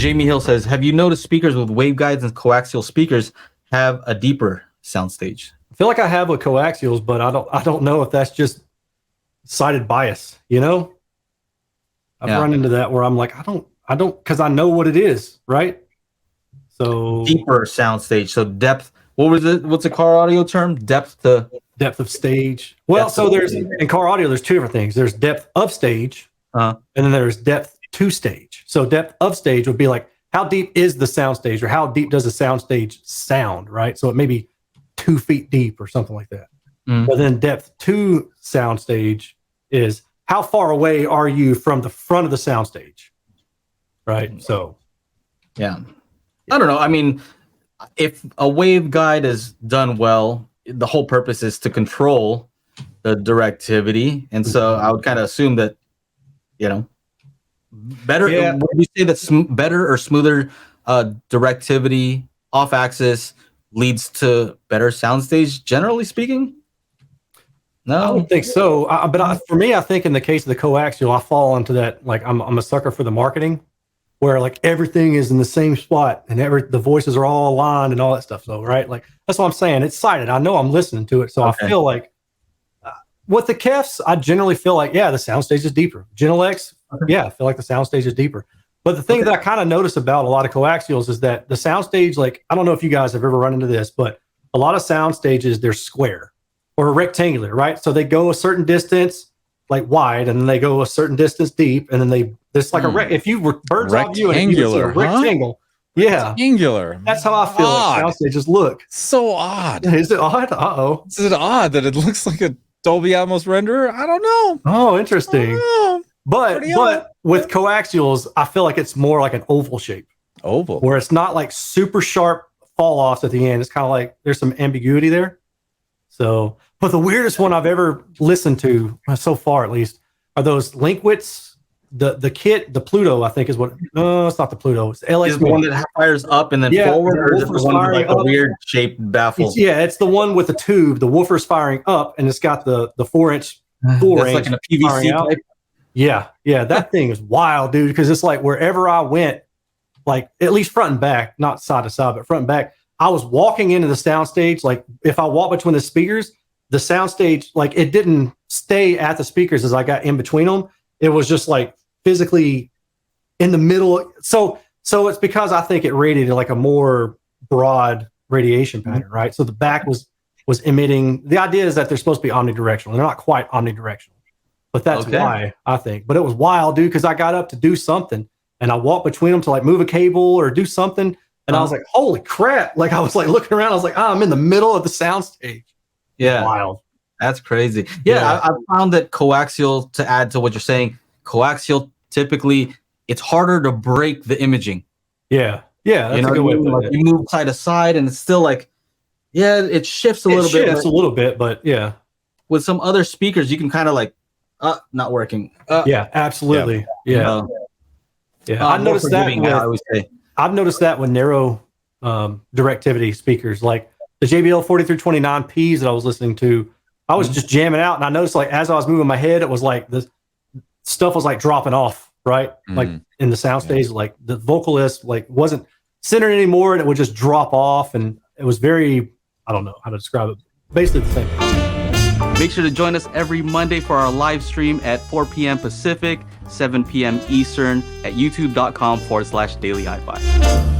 Jamie Hill says, have you noticed speakers with waveguides and coaxial speakers have a deeper soundstage? I feel like I have with coaxials, but I don't know if that's just sided bias, you know? I've run into that where I'm like, I don't, because I know what it is, right? So deeper soundstage. So depth. What's the car audio term? Depth of stage. Well, so there's in car audio, there's two different things. There's depth of stage, and then there's depth to stage. So depth of stage would be like, how deep is the soundstage, or how deep does the soundstage sound, right? So it may be 2 feet deep or something like that. But then depth to soundstage is how far away are you from the front of the soundstage, right? So, yeah, I don't know. I mean, if a waveguide is done well, the whole purpose is to control the directivity, and so I would kind of assume that, you know, better. Yeah. Would you say that better or smoother directivity off axis leads to better soundstage, generally speaking? No, I don't think so. For me, I think in the case of the coaxial, I fall into that. Like I'm a sucker for the marketing, where like everything is in the same spot and the voices are all aligned and all that stuff. So right, like that's what I'm saying. It's cited. I know I'm listening to it, so I feel like with the Kefs, I generally feel like the soundstage is deeper. Genelex, I feel like the soundstage is deeper. But the thing that I kind of notice about a lot of coaxials is that the soundstage, like I don't know if you guys have ever run into this, but a lot of sound stages, they're square or rectangular, right? So they go a certain distance, like wide, and then they go a certain distance deep, and then there's like if you were bird's eye view and you see a rectangle, rectangular. That's how I feel like sound stages look. So odd. Is it odd? Is it odd that it looks like a Dolby Atmos renderer? I don't know. Oh, interesting. But with coaxials, I feel like it's more like an oval shape. Oval. Where it's not like super sharp fall offs at the end. It's kind of like there's some ambiguity there. So, but the weirdest one I've ever listened to so far, at least, are those Linkwitz, the kit, the Pluto, I think is what. No, it's not the Pluto. It's LX. Is the one that fires up and then forward, or is it the one with like a weird shaped baffle? It's the one with the tube. The woofer's firing up, and it's got the 4-inch full range. Like in a PVC type. Yeah, that thing is wild, dude. Because it's like wherever I went, like at least front and back, not side to side, but front and back. I was walking into the soundstage. Like if I walk between the speakers, the soundstage, like it didn't stay at the speakers as I got in between them. It was just like physically in the middle. So it's because I think it radiated like a more broad radiation pattern, right? So the back was emitting. The idea is that they're supposed to be omnidirectional. They're not quite omnidirectional, but that's why I think. But it was wild, dude, because I got up to do something and I walked between them to like move a cable or do something. And I was like, holy crap. Like I was like looking around. I was like, I'm in the middle of the soundstage. Yeah. Wild. That's crazy. Yeah. I found that coaxial, to add to what you're saying, coaxial typically it's harder to break the imaging. Yeah. That's a good way to put it. You move side to side and it's still like, it shifts a little bit. It's a little bit, but yeah. With some other speakers, you can kind of like, not working. Yeah, absolutely. Yeah. I noticed that. I've noticed that with narrow directivity speakers, like the JBL 4329Ps that I was listening to, I was just jamming out, and I noticed like as I was moving my head, it was like the stuff was like dropping off, right? Like in the soundstage, like the vocalist like wasn't centered anymore, and it would just drop off, and it was very, I don't know how to describe it, basically the same. Make sure to join us every Monday for our live stream at 4 p.m. Pacific, 7 p.m. Eastern at youtube.com/Daily HiFi.